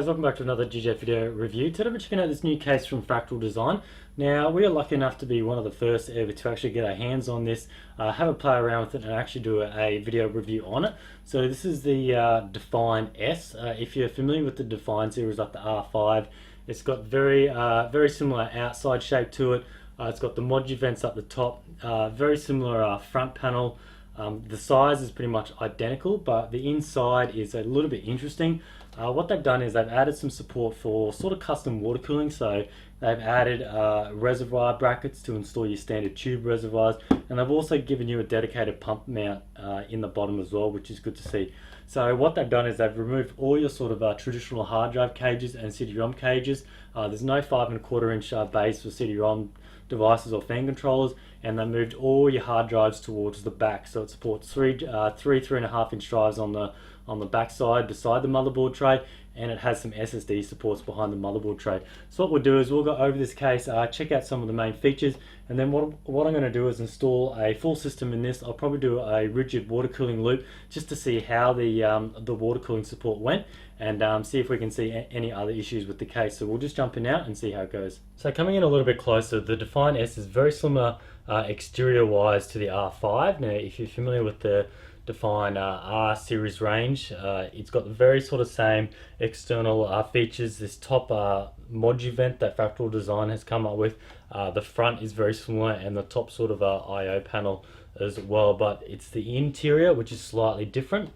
guys, welcome back to another GJ video review. Today we're checking out this new case from Fractal Design. Now we are lucky enough to be one of the first ever to actually get our hands on this, have a play around with it and actually do a video review on it. So this is the Define S. If you're familiar with the Define series like the R5, it's got very similar outside shape to it. It's got the modu vents up the top, very similar front panel. The size is pretty much identical, but the inside is a little bit interesting. What they've done is they've added some support for sort of custom water cooling. So they've added reservoir brackets to install your standard tube reservoirs, and they've also given you a dedicated pump mount in the bottom as well, which is good to see. So what they've done is they've removed all your sort of traditional hard drive cages and CD-ROM cages. There's no 5¼ inch base for CD-ROM devices or fan controllers, and they moved all your hard drives towards the back. So it supports three 3.5 inch drives on the back side beside the motherboard tray, and it has some SSD supports behind the motherboard tray. So what we'll do is we'll go over this case, check out some of the main features, and then what I'm going to do is install a full system in this. I'll probably do a rigid water cooling loop just to see how the water cooling support went, and see if we can see any other issues with the case. So we'll just jump in now and see how it goes. So coming in a little bit closer, the Define S is very similar exterior wise to the R5. Now if you're familiar with the Define R series range, it's got the very sort of same external features. This top modu vent that Fractal Design has come up with, the front is very similar, and the top sort of I/O panel as well, but it's the interior which is slightly different.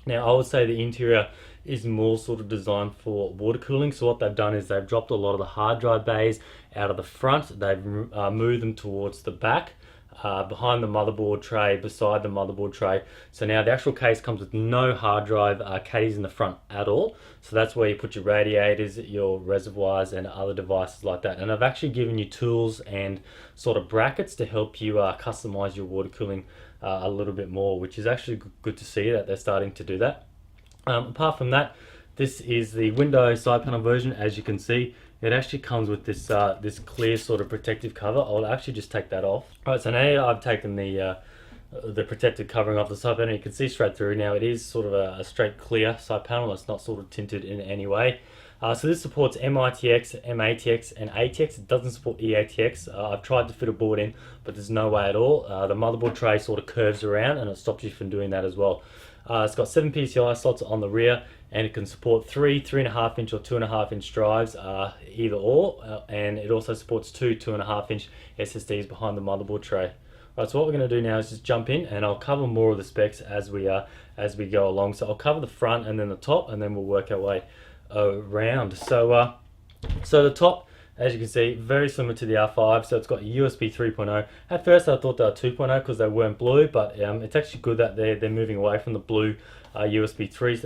Now I would say the interior is more sort of designed for water cooling. So what they've done is they've dropped a lot of the hard drive bays out of the front. They've moved them towards the back, behind the motherboard tray, beside the motherboard tray. So now the actual case comes with no hard drive caddies in the front at all. So that's where you put your radiators, your reservoirs and other devices like that. And I've actually given you tools and sort of brackets to help you customize your water cooling a little bit more, which is actually good to see that they're starting to do that. Apart from that, this is the Windows side panel version. As you can see, it actually comes with this this clear sort of protective cover. I'll actually just take that off. All right, so now I've taken the protective covering off the side panel. You can see straight through. Now it is sort of a straight clear side panel. It's not sort of tinted in any way. So this supports MITX, MATX and ATX. It doesn't support EATX. I've tried to fit a board in, but there's no way at all. The motherboard tray sort of curves around and it stops you from doing that as well. It's got 7 PCI slots on the rear, and it can support 3.5 inch or 2.5 inch drives, either or, and it also supports 2.5 inch SSDs behind the motherboard tray. Right, so what we're going to do now is just jump in, and I'll cover more of the specs as we go along. So I'll cover the front and then the top, and then we'll work our way around. So the top, as you can see, very similar to the R5. So it's got USB 3.0. At first I thought they were 2.0 because they weren't blue, but it's actually good that they're moving away from the blue USB 3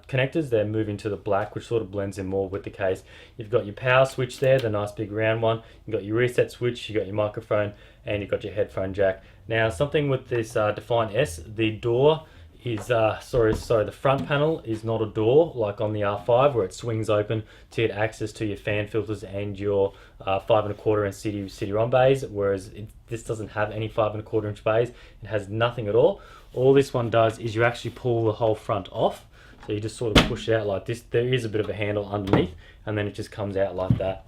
connectors. They're moving to the black, which sort of blends in more with the case. You've got your power switch there, the nice big round one. You've got your reset switch, you've got your microphone, and you've got your headphone jack. Now something with this Define S, the door is the front panel is not a door like on the R5 where it swings open to get access to your fan filters and your 5¼ inch CD-ROM bays, whereas this doesn't have any 5¼ inch bays. It has nothing at all. All this one does is you actually pull the whole front off, so you just sort of push it out like this. There is a bit of a handle underneath, and then it just comes out like that.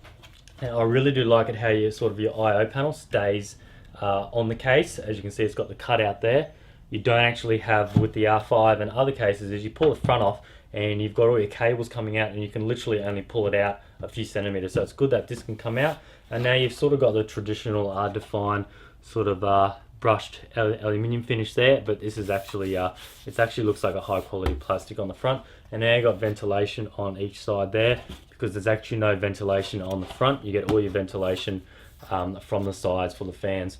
Now I really do like it how your I/O panel stays on the case. As you can see, it's got the cutout there. You don't actually have with the R5 and other cases is you pull the front off and you've got all your cables coming out, and you can literally only pull it out a few centimeters. So it's good that this can come out, and now you've sort of got the traditional Define sort of brushed aluminium finish there, but this is actually it actually looks like a high quality plastic on the front. And now you've got ventilation on each side there, because there's actually no ventilation on the front. You get all your ventilation from the sides for the fans.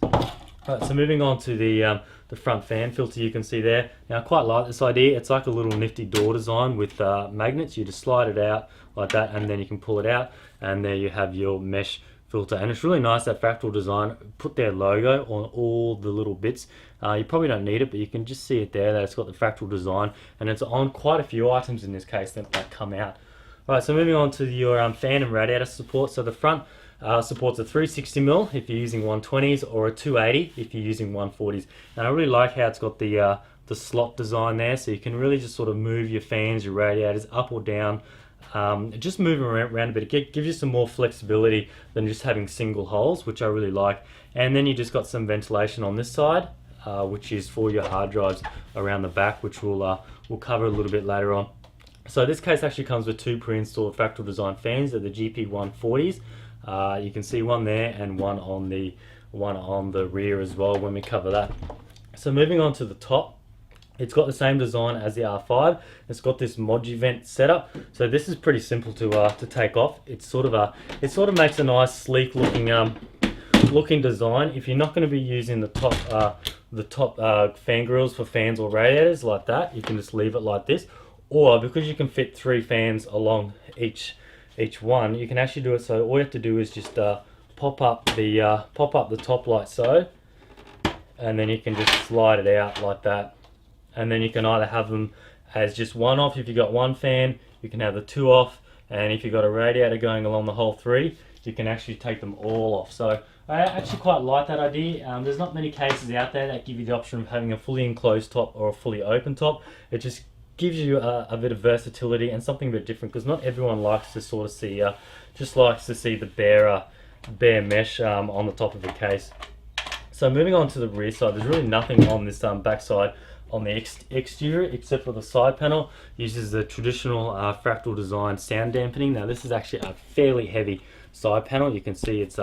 Right, so moving on to the front fan filter, you can see there. Now I quite like this idea. It's like a little nifty door design with magnets. You just slide it out like that, and then you can pull it out, and there you have your mesh filter. And it's really nice that Fractal Design put their logo on all the little bits. You probably don't need it, but you can just see it there that it's got the Fractal Design, and it's on quite a few items in this case that come out. Alright, so moving on to your fan and radiator support. So the front supports a 360mm if you're using 120s, or a 280 if you're using 140s. And I really like how it's got the slot design there, so you can really just sort of move your fans, your radiators up or down just moving around a bit. It gives you some more flexibility than just having single holes, which I really like. And then you just got some ventilation on this side, which is for your hard drives around the back, which we'll cover a little bit later on. So this case actually comes with two pre-installed Fractal Design fans. They're the GP140s. You can see one there and one on the rear as well when we cover that. So moving on to the top, it's got the same design as the R5. It's got this Moji vent setup. So this is pretty simple to take off. It sort of makes a nice sleek looking design. If you're not going to be using the top fan grills for fans or radiators like that, you can just leave it like this. Or because you can fit 3 fans along each one, you can actually do it so all you have to do is just pop up the top like so, and then you can just slide it out like that. And then you can either have them as just one off if you got one fan, you can have the 2 off, and if you've got a radiator going along the whole 3, you can actually take them all off. So I actually quite like that idea. There's not many cases out there that give you the option of having a fully enclosed top or a fully open top. It just gives you a bit of versatility and something a bit different, because not everyone likes to sort of see just likes to see the bare mesh on the top of the case. So moving on to the rear side, there's really nothing on this back side on the exterior except for the side panel. Uses the traditional Fractal Design sound dampening. Now this is actually a fairly heavy side panel. You can see it's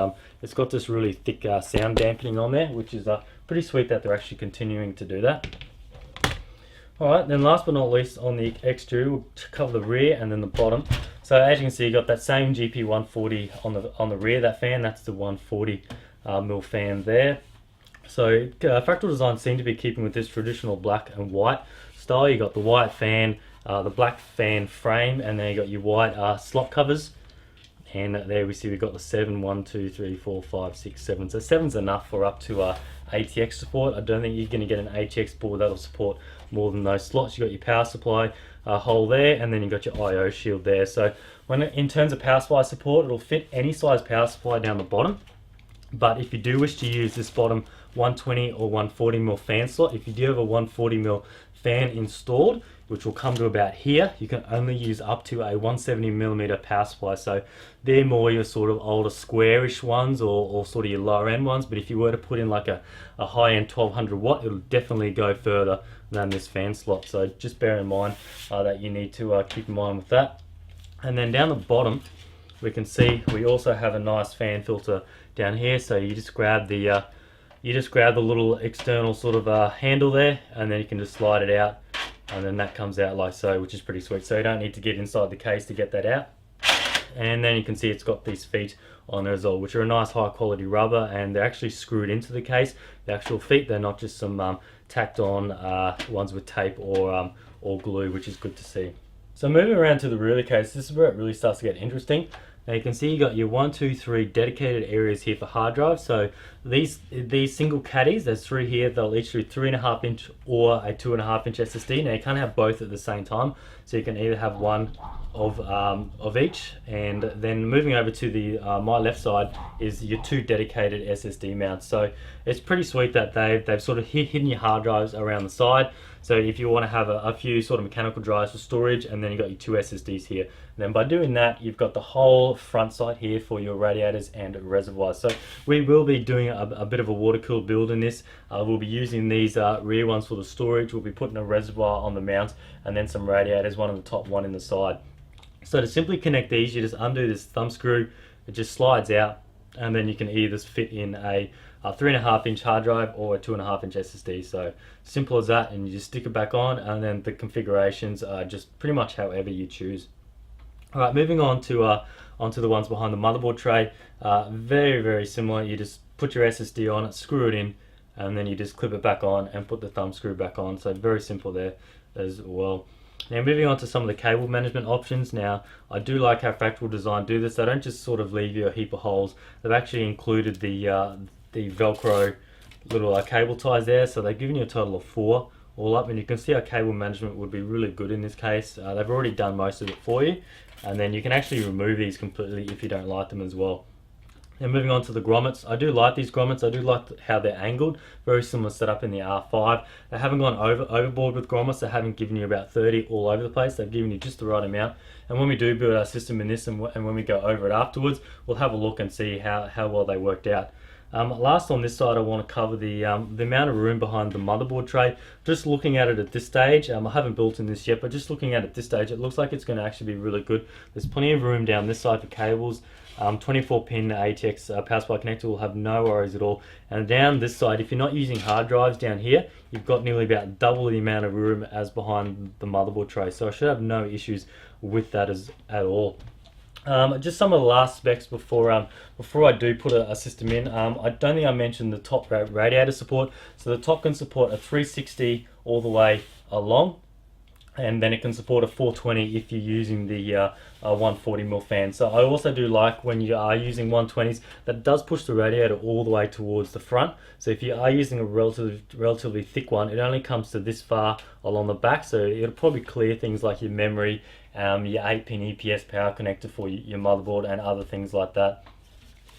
got this really thick sound dampening on there, which is pretty sweet that they're actually continuing to do that. Alright, then last but not least, on the exterior, we'll cover the rear and then the bottom. So as you can see, you got that same GP140 on the rear. That fan, that's the 140 mil fan there. So Fractal Design seem to be keeping with this traditional black and white style. You got the white fan, the black fan frame, and then you got your white slot covers. And there we see we've got the 7, 1, 2, 3, 4, 5, 6, 7. So 7's enough for up to ATX support. I don't think you're going to get an ATX board that'll support more than those slots. You got your power supply hole there, and then you got your I/O shield there. So in terms of power supply support, it'll fit any size power supply down the bottom. But if you do wish to use this bottom 120 or 140 mil fan slot, if you do have a 140 mil fan installed, which will come to about here, you can only use up to a 170 millimeter power supply. So they're more your sort of older squarish ones or sort of your lower end ones. But if you were to put in like a high end 1200 watt, it'll definitely go further than this fan slot. So just bear in mind that you need to keep in mind with that. And then down the bottom, we can see we also have a nice fan filter down here. So you just grab the little external sort of handle there, and then you can just slide it out, and then that comes out like so, which is pretty sweet. So you don't need to get inside the case to get that out. And then you can see it's got these feet on there as well, which are a nice high quality rubber, and they're actually screwed into the case. The actual feet, they're not just some tacked on ones with tape or glue, which is good to see. So moving around to the rear of the case, this is where it really starts to get interesting. Now you can see you got your 1, 2, 3 dedicated areas here for hard drives. So these single caddies, there's 3 here, they'll each do 3.5 inch or a 2.5 inch SSD. Now you can't have both at the same time, so you can either have one of each. And then moving over to the my left side is your 2 dedicated SSD mounts. So it's pretty sweet that they've sort of hidden your hard drives around the side. So if you want to have a few sort of mechanical drives for storage, and then you've got your 2 SSDs here. And then by doing that, you've got the whole front side here for your radiators and reservoirs. So we will be doing a bit of a water-cooled build in this. We'll be using these rear ones for the storage. We'll be putting a reservoir on the mount, and then some radiators, one on the top, one in the side. So to simply connect these, you just undo this thumb screw, it just slides out, and then you can either fit in a 3.5 inch hard drive or a 2.5 inch SSD. So simple as that, and you just stick it back on, and then the configurations are just pretty much however you choose. Alright, moving on to onto the ones behind the motherboard tray. Very, very similar. You just put your SSD on it, screw it in, and then you just clip it back on and put the thumb screw back on. So very simple there as well. Now moving on to some of the cable management options. Now I do like how Fractal Design do this. They don't just sort of leave you a heap of holes. They've actually included the Velcro little cable ties there. So they've given you a total of 4 all up, and you can see our cable management would be really good in this case. They've already done most of it for you, and then you can actually remove these completely if you don't like them as well. And moving on to the grommets, I do like these grommets. I do like how they're angled. Very similar setup in the R5. They haven't gone overboard with grommets. They haven't given you about 30 all over the place. They've given you just the right amount. And when we do build our system in this, and when we go over it afterwards, we'll have a look and see how well they worked out. Last on this side, I want to cover the amount of room behind the motherboard tray. Just looking at it at this stage, I haven't built in this yet, but just looking at it at this stage, it looks like it's going to actually be really good. There's plenty of room down this side for cables. 24 pin ATX power supply connector will have no worries at all. And down this side, if you're not using hard drives down here, you've got nearly about double the amount of room as behind the motherboard tray. So I should have no issues with that at all. Just some of the last specs before I do put a system in. I don't think I mentioned the top radiator support. So the top can support a 360 all the way along, and then it can support a 420 if you're using the 140mm fan. So I also do like when you are using 120s, that does push the radiator all the way towards the front. So if you are using a relatively thick one, it only comes to this far along the back, so it'll probably clear things like your memory, your 8-pin EPS power connector for your motherboard and other things like that.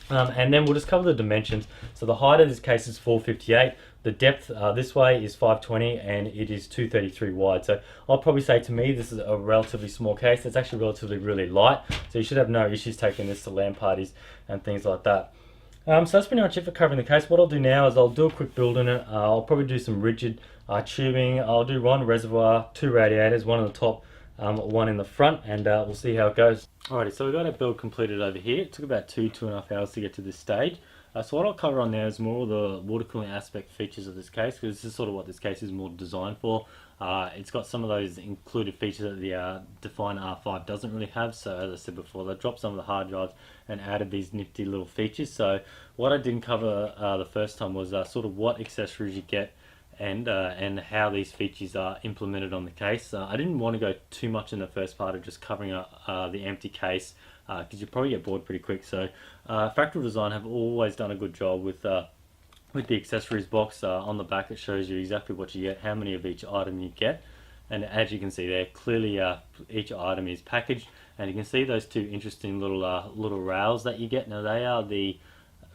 And then we'll just cover the dimensions. So the height of this case is 458. The depth this way is 520, and it is 233 wide. So I'll probably say, to me, this is a relatively small case. It's actually relatively really light, so you should have no issues taking this to LAN parties and things like that. So that's pretty much it for covering the case. What I'll do now is I'll do a quick build in it. I'll probably do some rigid tubing. I'll do one reservoir, 2 radiators, one on the top, one in the front, and we'll see how it goes. Alrighty, so we've got our build completed over here. It took about 2.5 hours to get to this stage. So what I'll cover on there is more of the water cooling aspect features of this case, because this is sort of what this case is more designed for. It's got some of those included features that the Define R5 doesn't really have. So as I said before, they dropped some of the hard drives and added these nifty little features. So what I didn't cover the first time was sort of what accessories you get and how these features are implemented on the case. I didn't want to go too much in the first part of just covering the empty case, because you probably get bored pretty quick. So Fractal Design have always done a good job with the accessories box. On the back it shows you exactly what you get, how many of each item you get, and as you can see there, clearly each item is packaged, and you can see those two interesting little rails that you get. Now they are the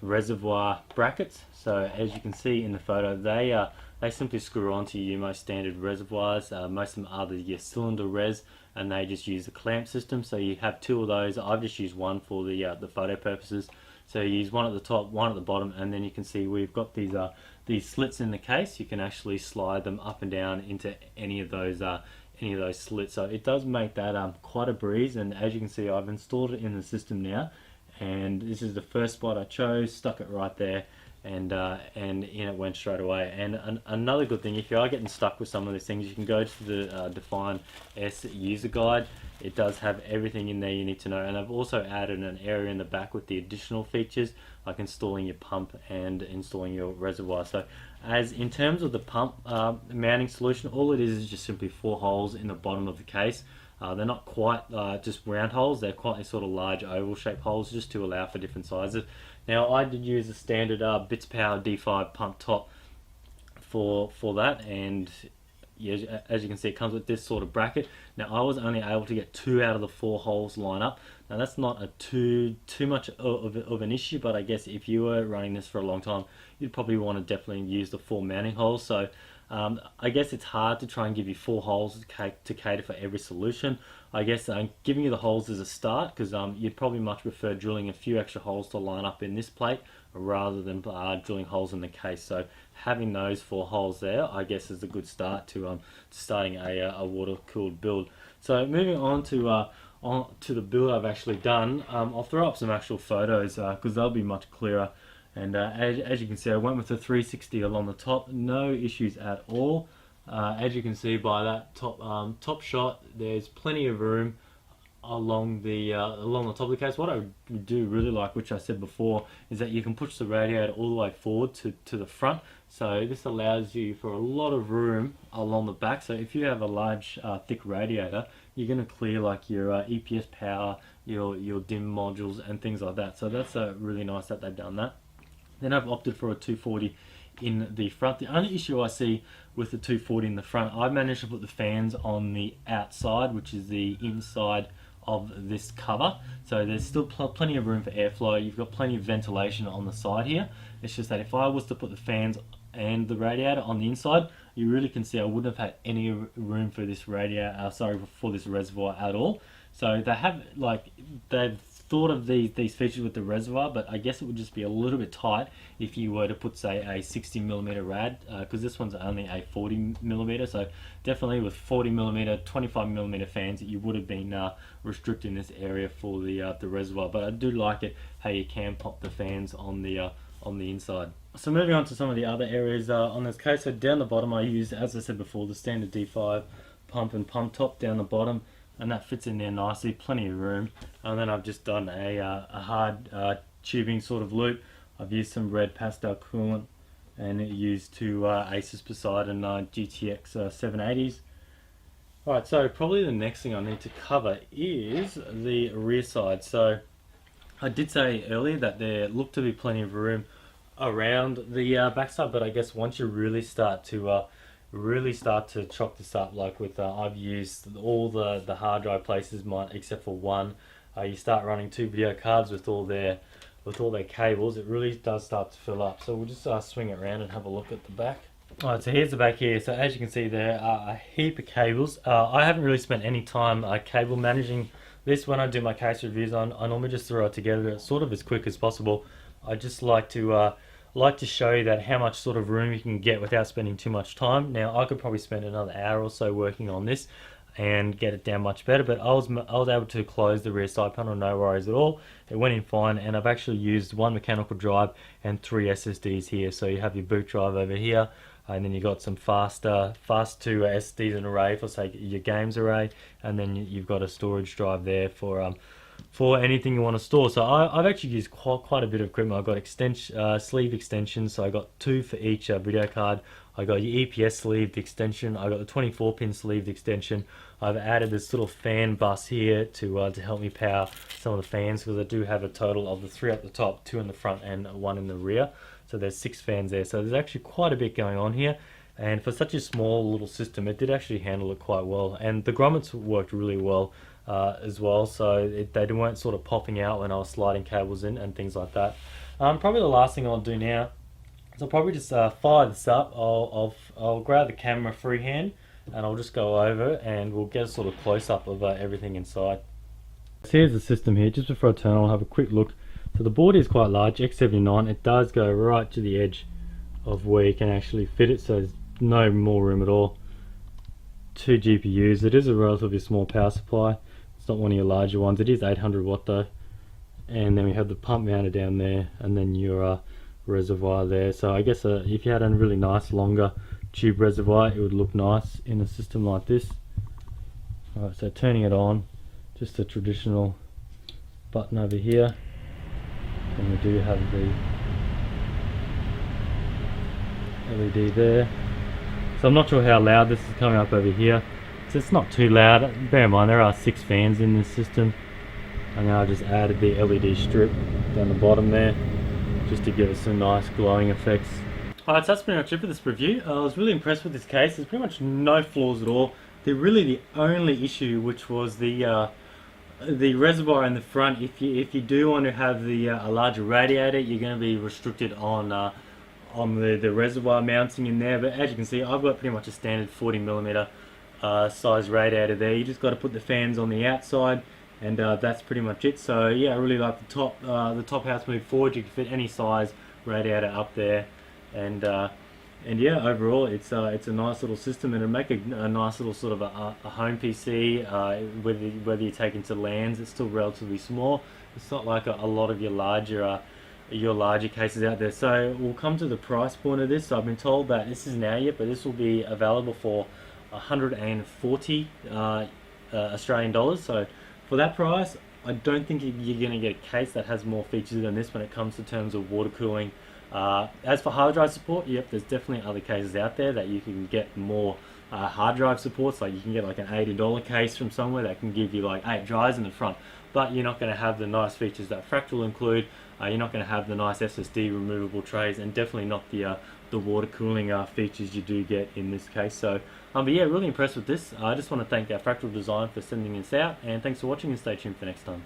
reservoir brackets. So as you can see in the photo, they simply screw onto your most standard reservoirs. Most of them are your cylinder res, and they just use the clamp system. So you have 2 of those. I've just used one for the photo purposes. So you use one at the top, one at the bottom, and then you can see we've got these slits in the case. You can actually slide them up and down into any of those slits. So it does make that quite a breeze. And as you can see, I've installed it in the system now, and this is the first spot I chose, stuck it right there, and in it went straight away. And another good thing, if you are getting stuck with some of these things, you can go to the Define S user guide. It does have everything in there you need to know, and I've also added an area in the back with the additional features like installing your pump and installing your reservoir. So as in terms of the pump mounting solution, all it is just simply 4 holes in the bottom of the case. They're not quite just round holes, they're quite sort of large oval shaped holes, just to allow for different sizes. Now I did use a standard Bits Power D5 pump top for that, and yeah, as you can see, it comes with this sort of bracket. Now I was only able to get 2 out of the 4 holes line up. Now that's not a too much of an issue, but I guess if you were running this for a long time, you'd probably want to definitely use the 4 mounting holes. So I guess it's hard to try and give you 4 holes to cater for every solution. I guess giving you the holes is a start, because you'd probably much prefer drilling a few extra holes to line up in this plate rather than drilling holes in the case. So having those 4 holes there, I guess, is a good start to starting a water cooled build. So moving on to the build I've actually done, I'll throw up some actual photos because they'll be much clearer. And as you can see, I went with the 360 along the top, no issues at all. As you can see by that top shot, there's plenty of room along the top of the case. What I do really like, which I said before, is that you can push the radiator all the way forward to the front. So this allows you for a lot of room along the back. So if you have a large thick radiator, you're going to clear like your EPS power, your DIMM modules and things like that. So that's really nice that they've done that. Then I've opted for a 240 in the front. The only issue I see with the 240 in the front, I've managed to put the fans on the outside, which is the inside of this cover, so there's still plenty of room for airflow. You've got plenty of ventilation on the side here. It's just that if I was to put the fans and the radiator on the inside, you really can see I wouldn't have had any room for this radiator, for this reservoir at all. So they've thought of these features with the reservoir, but I guess it would just be a little bit tight if you were to put, say, a 60mm rad, because this one's only a 40mm. So definitely with 40mm, 25mm fans, you would have been restricting this area for the reservoir. But I do like it how you can pop the fans on the inside. So moving on to some of the other areas on this case. So down the bottom, I used, as I said before, the standard D5 pump and pump top down the bottom, and that fits in there nicely, plenty of room. And then I've just done a hard tubing sort of loop. I've used some red pastel coolant, and it used two Asus Poseidon GTX 780s. Alright, so probably the next thing I need to cover is the rear side. So I did say earlier that there looked to be plenty of room around the backside, but I guess once you really start to chop this up, like with I've used all the hard drive places, except for one. You start running 2 video cards with all their cables, it really does start to fill up. So we'll just swing it around and have a look at the back. Alright, so here's the back here. So as you can see, there are a heap of cables. I haven't really spent any time cable managing this. When I do my case reviews, I normally just throw it together sort of as quick as possible. I just like to show you that how much sort of room you can get without spending too much time. Now I could probably spend another hour or so working on this and get it down much better, but I was able to close the rear side panel, no worries at all. It went in fine, and I've actually used 1 mechanical drive and 3 SSDs here. So you have your boot drive over here, and then you got some fast 2 SSDs in array for, say, your games array, and then you've got a storage drive there for anything you want to store. So I've actually used quite a bit of equipment. I've got sleeve extensions, so I got 2 for each video card. I got your EPS sleeved extension. I got the 24-pin sleeved extension. I've added this little fan bus here to help me power some of the fans, because I do have a total of the 3 at the top, 2 in the front and 1 in the rear. So there's 6 fans there. So there's actually quite a bit going on here. And for such a small little system, it did actually handle it quite well. And the grommets worked really well as well, so they weren't sort of popping out when I was sliding cables in and things like that. Probably the last thing I'll do now is I'll probably just fire this up. I'll grab the camera freehand and I'll just go over and we'll get a sort of close-up of everything inside. So here's the system here. Just before I turn, I'll have a quick look. So the board is quite large, X79. It does go right to the edge of where you can actually fit it, so there's no more room at all. 2 GPUs. It is a relatively small power supply. It's not one of your larger ones. It is 800 watt though. And then we have the pump mounted down there, and then your reservoir there. So I guess if you had a really nice longer tube reservoir, it would look nice in a system like this. Alright, so turning it on, just a traditional button over here, and we do have the LED there. So I'm not sure how loud this is coming up over here. So it's not too loud. Bear in mind there are 6 fans in this system, and now I just added the LED strip down the bottom there just to give it some nice glowing effects. Alright, so that's pretty much it for this review. I was really impressed with this case. There's pretty much no flaws at all. The only issue, which was the reservoir in the front. If you do want to have a larger radiator, you're going to be restricted on the reservoir mounting in there. But as you can see, I've got pretty much a standard 40mm size radiator there. You just got to put the fans on the outside, and that's pretty much it. So yeah, I really like the top house moving forward. You can fit any size radiator up there, and yeah, overall it's a nice little system, and it'll make a nice little sort of a home PC. Whether you take into LANs, it's still relatively small. It's not like a lot of your larger cases out there. So we'll come to the price point of this. So I've been told that this isn't out yet, but this will be available for 140 Australian dollars. So for that price, I don't think you're going to get a case that has more features than this when it comes to terms of water cooling. As for hard drive support, yep, there's definitely other cases out there that you can get more hard drive supports. Like you can get like an $80 case from somewhere that can give you like 8 drives in the front, but you're not going to have the nice features that Fractal include. You're not going to have the nice SSD removable trays, and definitely not the water cooling features you do get in this case. So But yeah, really impressed with this. I just want to thank Fractal Design for sending this out, and thanks for watching, and stay tuned for next time.